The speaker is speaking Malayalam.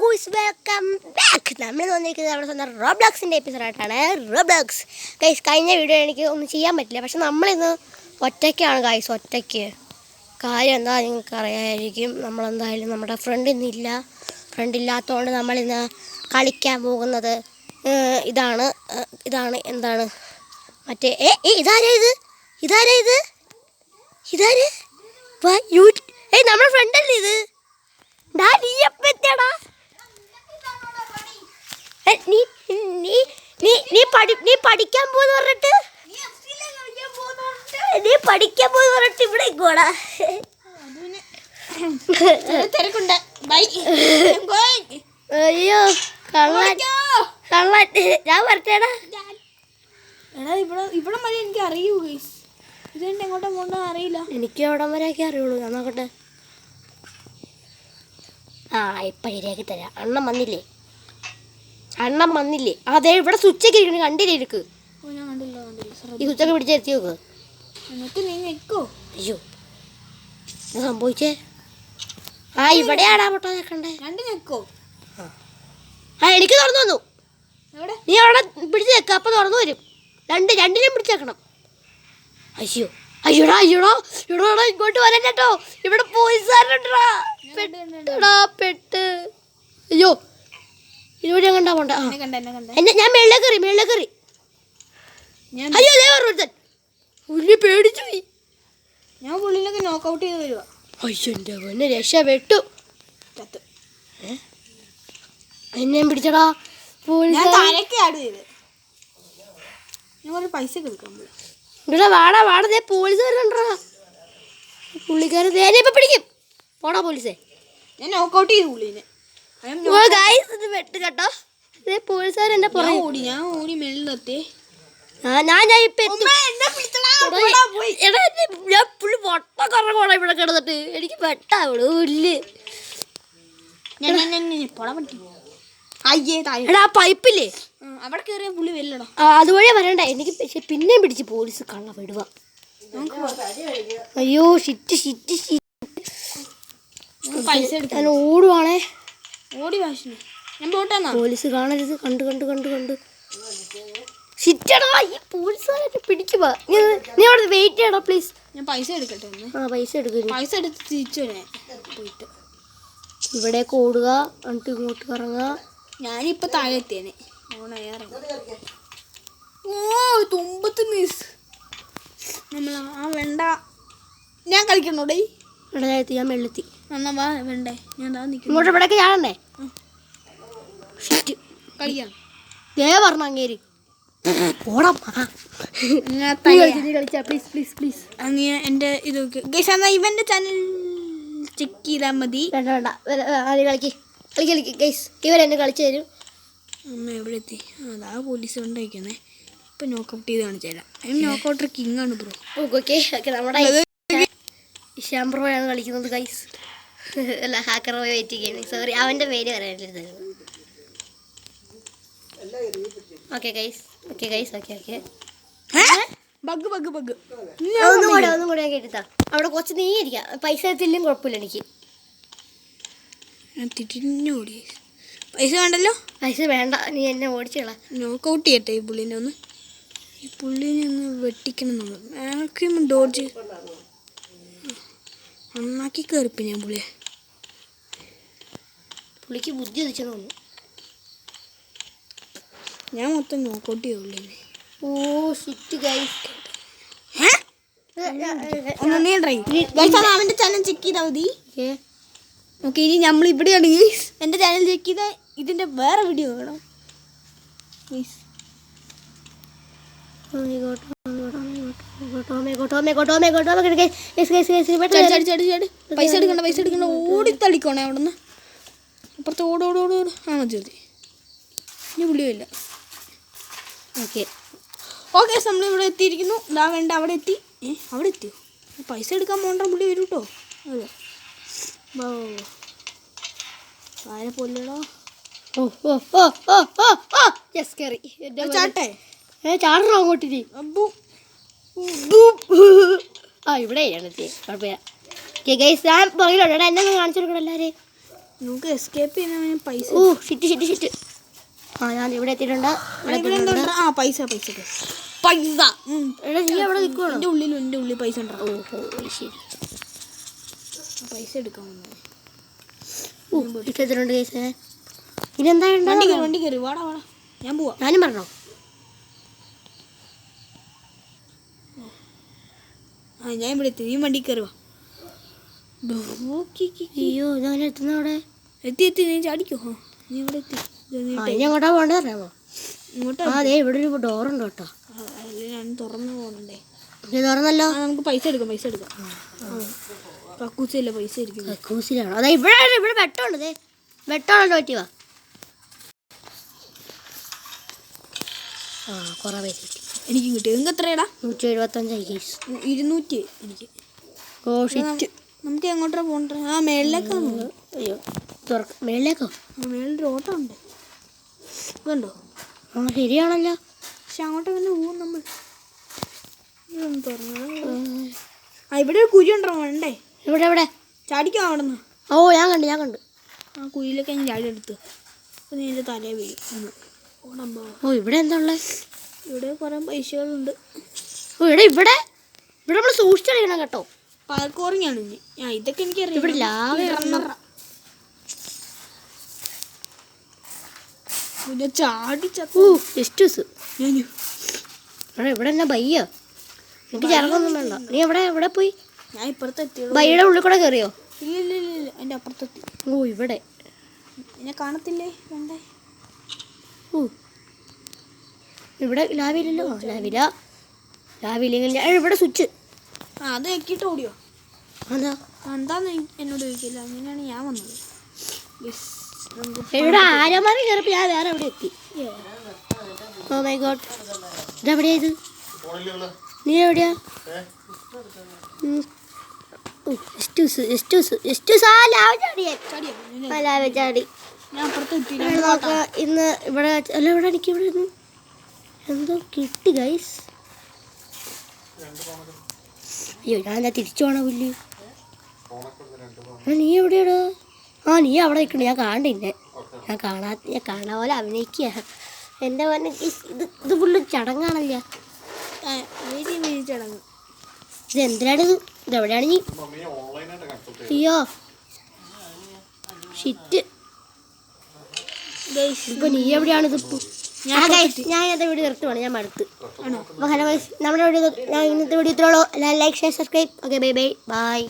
Goose welcome back. നമ്മൾ വന്നിരിക്കുന്നത് നമ്മുടെ സ്വന്തം റോബ്ലോക്സിൻ്റെ എപ്പിസോഡായിട്ടാണ്. റോബ്ലോക്സ് ഗൈസ്, കഴിഞ്ഞ വീഡിയോ എനിക്ക് ഒന്നും ചെയ്യാൻ പറ്റില്ല. പക്ഷെ നമ്മളിന്ന് ഒറ്റയ്ക്കാണ് ഗൈസ്. ഒറ്റയ്ക്ക് കാര്യം എന്താ നിങ്ങൾക്ക് അറിയാമായിരിക്കും. നമ്മളെന്തായാലും നമ്മുടെ ഫ്രണ്ട് ഇന്നില്ല. ഫ്രണ്ട് ഇല്ലാത്തതുകൊണ്ട് നമ്മളിന്ന് കളിക്കാൻ പോകുന്നത് ഇതാണ് എന്താണ് മറ്റേ ഇതാരാ നമ്മുടെ ഫ്രണ്ടല്ലേ ഇത്? നീ പഠിക്കാൻ പോന്ന് പറഞ്ഞിട്ട് ഇവിടെ ഇങ്ങോടാ. അയ്യോ കള്ളൻ ഞാൻ വരട്ടേടാ. ഇവിടെ വരെ എനിക്ക് അറിയൂ ഗൈസ്. ഇതെന്താ എങ്ങോട്ടാ പോകണ്ട അറിയില്ല. എനിക്ക് എവിടം വരെയൊക്കെ അറിയുള്ളൂ. ഞാൻ നോക്കട്ടെ. ഇപ്പം ശരിയാക്കി തരാം. അണ്ണൻ വന്നില്ലേ? അതെ, ഇവിടെ സ്വിച്ചൊക്കെ ഇരിക്കണ കണ്ടില്ലേ? ഇരിക്ക്. ഈ സ്വിച്ചൊക്കെ പിടിച്ചെത്തി നോക്ക്. അയ്യോ എന്താ സംഭവിച്ചേ? ഇവിടെയാടാ പൊട്ടോ നിൽക്കണ്ടേ? എനിക്ക് തുറന്നു വന്നു. നീ അവിടെ പിടിച്ച് വെക്ക, അപ്പൊ തുറന്നു വരും. രണ്ടിനും പിടിച്ചേക്കണം. അയ്യോടാ ഇങ്ങോട്ട് വരാൻ കേട്ടോ. ഇവിടെ പോലീസുകാരുണ്ടാ. പെട്ട് അയ്യോ ഇതിലൂടെ കണ്ടാ പോണ്ട. ഞാൻ മേളിലേക്ക് കയറി. അയ്യോ പുള്ളി പേടിച്ചു പോയി. ഞാൻ പുള്ളിനൊക്കെ നോക്കൗട്ട് ചെയ്ത് വരുവാ. അയ്യോ എൻ്റെ പൊന്നെ, രക്ഷപ്പെട്ടു. എന്നെ പിടിച്ചടാ ഇവിടെ. വാടാ പോലീസ് വരണ്ടാ. പുള്ളിക്കാരൻ നേരെ ഇപ്പൊ പിടിക്കും. പോടാ പോലീസേ. ഞാൻ നോക്കൗട്ട് ചെയ്തു പുള്ളിനെ. വെട്ട് കേട്ടോ. പോലീസുകാർ എന്റെ പുറകെ ഓടി. ഞാൻ മെള്ളിലെത്തി. പുള്ളി പൊട്ട കുറങ്ങോളാം ഇവിടെ കിടന്നിട്ട്. എനിക്ക് പെട്ടാവുള്ളൂ പുല്ല്. എടാ പൈപ്പില്ലേ അവിടെ കയറിയ പുള്ളി വല്ലടാ. അതുവഴിയാ വരണ്ട. എനിക്ക് പക്ഷെ പിന്നെയും പിടിച്ച് പോലീസ് കള്ള വിടുക. അയ്യോ ഷിറ്റ് പൈസ ഞാൻ ഓടുവാണേ. ഓടി ഞാൻ പോട്ടെന്നാ. പോലീസ് കാണരുത്. കണ്ട് ഷിറ്റടാ, ഈ പോലീസുകാരെ പിടിക്കുവാ. നീ അവിടെ വെയിറ്റ് ചെയ്യടാ പ്ലീസ്. ഞാൻ പൈസ എടുക്കട്ടെ. പൈസ എടുത്ത് തിരിച്ചു പോയിട്ട് ഇവിടേക്ക് ഓടുക. എന്നിട്ട് ഇങ്ങോട്ട് കറങ്ങുക. ഞാനിപ്പോ താഴെ എത്തിയേനെ. തുമ്പത്ത് മിസ് നമ്മൾ വെണ്ട. ഞാൻ കളിക്കണോടേ. ഞാൻ വെള്ളെത്തി. എന്നാ വാ വേണ്ടേ. ഞാൻ ഇങ്ങോട്ട് ഇവിടേക്ക് ചാടണ്ടേ? കളിക്കാം. പറഞ്ഞ അങ്ങേര് പ്ലീസ്. എന്റെ ഇത് ഇവന്റെ ചാനൽ ചെക്ക് ചെയ്താൽ മതി. ഇവരെന്നെ കളിച്ചു തരും. അമ്മ എവിടെ എത്തി? അതാ പോലീസ് കൊണ്ടയക്കുന്നേ. ഇപ്പൊ നോക്കൗട്ട് ചെയ്ത് കാണിച്ചു തരാം. നോക്കൗട്ടർ കിങ് ആണ് ബ്രോ. ഓക്കെ നമ്മുടെ ഇഷാം ബ്രോ ആണ് കളിക്കുന്നത് ഗൈസ്. അല്ല, ഹാക്കർ ബ്രോ വെയിറ്റ് ചെയ്യുന്നത്. സോറി, അവന്റെ പേര് പറയാനില്ല. Okay guys. ഒന്നും കൂടെ ഞാൻ കേട്ടിട്ടാ. അവിടെ കുറച്ച് നീങ്ങിയിരിക്കാം. പൈസ എത്തില്ലും കുഴപ്പമില്ല എനിക്ക്. പൈസ വേണ്ടല്ലോ. പൈസ വേണ്ട, നീ എന്നെ ഓടിച്ചോളാ. നോക്കൗട്ട് ചെയ്യട്ടെ ഈ പുള്ളിനെ ഒന്ന്. വെട്ടിക്കണം നമ്മൾ. മാക്സിമം ഡോഡ്ജ് നന്നാക്കി കയറിപ്പോ ഞാൻ പുള്ളിക്ക് ബുദ്ധി വെച്ചെന്ന് തോന്നുന്നു. ഞാൻ മൊത്തം നോക്കൗട്ട് ചെയ്യൂലേ. Shit guys. അവന്റെ ചാനൽ ചെക്ക് ചെയ്താൽ മതി. ഓക്കെ, ഇനി നമ്മൾ ഇവിടെയാണ് ഗൈസ്. എൻ്റെ ചാനൽ ചെക്ക് ചെയ്താൽ ഇതിൻ്റെ വേറെ വീഡിയോ വേണം. പൈസ എടുക്കണ്ട. ഓടിത്തളിക്കണേ അവിടെ നിന്ന്. അപ്പുറത്ത് ഓട്. മതി. ഇനി പുള്ളിയില്ല. ഓക്കെ നമ്മളിവിടെ എത്തിയിരിക്കുന്നു. ഇതാ വേണ്ട, അവിടെ എത്തി. അവിടെ എത്തിയോ? പൈസ എടുക്കാൻ പോകണ്ട, പുള്ളി വരും കേട്ടോ. അതെ, ആരെ പോലെടാ. ചാടണോ അങ്ങോട്ട്? ഇവിടെ കുഴപ്പമില്ല. ഞാൻ പുറകിലോട്ടാ. എന്നെ ഒന്ന് കാണിച്ചു കൊടുക്കണം എല്ലാവരെയും. നമുക്ക് എസ്കേപ്പ് ചെയ്യാൻ പൈസ. Oh shit. ആ ഞാൻ ഇവിടെ എത്തിയിട്ടുണ്ട്. ആ പൈസ എടാ നീ അവിടെ നിൽക്കുവാണോ? എൻ്റെ ഉള്ളിൽ പൈസ ഉണ്ടോ? ഓഹോ ശരി. പൈസ എടുക്കാൻ ഇഷ്ടത്തിലുണ്ട് കേസ്. ഇതെന്താ വണ്ടി കയറി വാടാ ഞാൻ പോവാ. ഞാനും പറഞ്ഞോ? ഞാൻ ഇവിടെ എത്തി. നീ വണ്ടി കയറുവാ. അയ്യോ ഞാൻ എത്തുന്ന അവിടെ എത്തി നീ ചാടിക്കോ. നീ ഇവിടെ എത്തി. ഇനി എങ്ങോട്ടാ പോകേണ്ടത് അറിയാമോ? ഇങ്ങോട്ടാ. അതെ ഇവിടെ ഒരു ഡോറുണ്ട് കേട്ടോ. ഞാൻ തുറന്നു പോകണ്ടേ? ഇത് തുറന്നല്ലോ. നമുക്ക് പൈസ എടുക്കാം. കക്കൂസില്ല പൈസ ഇരിക്കും. കക്കൂസിലാണോ? അതെ ഇവിടെ വെട്ടമുണ്ട്. വെട്ടമാണല്ലോ പറ്റുക. ആ കുറേ പൈസ കിട്ടി. എനിക്ക് കിട്ടി. നിങ്ങൾക്ക് എത്രയാടാ? 175 200 എനിക്ക്. Oh shit. നമുക്ക് എങ്ങോട്ടാ പോകണ്ട? ആ മേളിലേക്കാണ്. അയ്യോ മേളിലേക്കോ? മേളിലൊരു ഓട്ടം ഉണ്ട്. ഇതുണ്ടോ? ആ ശരിയാണല്ലോ. പക്ഷെ അങ്ങോട്ട് അങ്ങനെ പോകും നമ്മൾ. ഇവിടെ ഒരു കുഴി ഉണ്ടോ? വേണ്ടേ? ഇവിടെ ചാടിക്കോ അവിടെ നിന്ന്. ഓ ഞാൻ കണ്ടു. ആ കുഴിയിലൊക്കെ ഞാൻ ചാടി എടുത്ത്. അപ്പോൾ നീ എൻ്റെ തലേ വീഴും. ഓ ഇവിടെ എന്താ ഉള്ളത്? ഇവിടെ കുറേ പൈസകളുണ്ട്. ഓ ഇവിടെ നമ്മൾ സൂക്ഷിച്ചടിക്കണം കേട്ടോ. പാർക്കോറിങ്ങാണ് ഇനി. ഇതൊക്കെ എനിക്കറിയാം. ഇവിടെ ലാവ പിന്നെ ചാടി ഇവിടെ എന്നാ ബയ്യോ? എനിക്ക് ചിറകൊന്നും വേണ്ട. നീ എവിടെ പോയി? ഞാൻ ഇപ്പുറത്തെത്തി. ബയ്യുടെ ഉള്ളിൽ കൂടെ കയറിയോ? ഇല്ല എൻ്റെ അപ്പുറത്തെത്തി. ഓ ഇവിടെ എന്നെ കാണത്തില്ലേ? വേണ്ടേ? ഓ ഇവിടെ ലാവില്ലല്ലോ. ലാവില്ലെങ്കിൽ ഇവിടെ സ്വിച്ച്. അത് എക്കിട്ട് ഓടിയോ? എന്താന്ന് എന്നോട് ചോദിക്കില്ല. അങ്ങനെയാണ് ഞാൻ വന്നത്. ഇവിടെ ആരമാരി കയറിയപ്പോൾ ഞാൻ വേറെ എവിടെ എത്തി. Oh my God. ഇതെവിടെയാ ഇത്? നീ എവിടെയാ? ചാടി. ഇന്ന് ഇവിടെ അല്ല ഇവിടെ എനിക്ക് ഇവിടെ ഇരുന്നു എന്തോ കിട്ടി ഗൈസ്. അയ്യോ ഞാൻ എന്താ തിരിച്ചു പോണ പുല്ല്. നീ എവിടെയാടോ? ആ നീ അവിടെ നിൽക്കണ്ട. ഞാൻ കാണണ്ടേ? ഞാൻ കാണാ പോലെ അഭിനയിക്കുക. എൻ്റെ പറഞ്ഞ ഇത് പുള്ളി ചടങ്ങാണല്ലോ. ചടങ്ങ്. ഇത് എന്തിനാണിത്? ഇതെവിടെയാണ് നീ? അയ്യോ ഷിറ്റ്. ഇപ്പൊ നീ എവിടെയാണ്? ഇതിപ്പോ ഞാൻ ഇന്നത്തെ വീഡിയോ നിർത്തുവാണ്. ഞാൻ മടുത്ത്. അപ്പോൾ ഹലോ ഗൈസ്, നമ്മുടെ വീഡിയോ ഞാൻ ഇന്നത്തെ വീഡിയോ ഇത്രയുള്ളൂ. Like share subscribe. Okay by.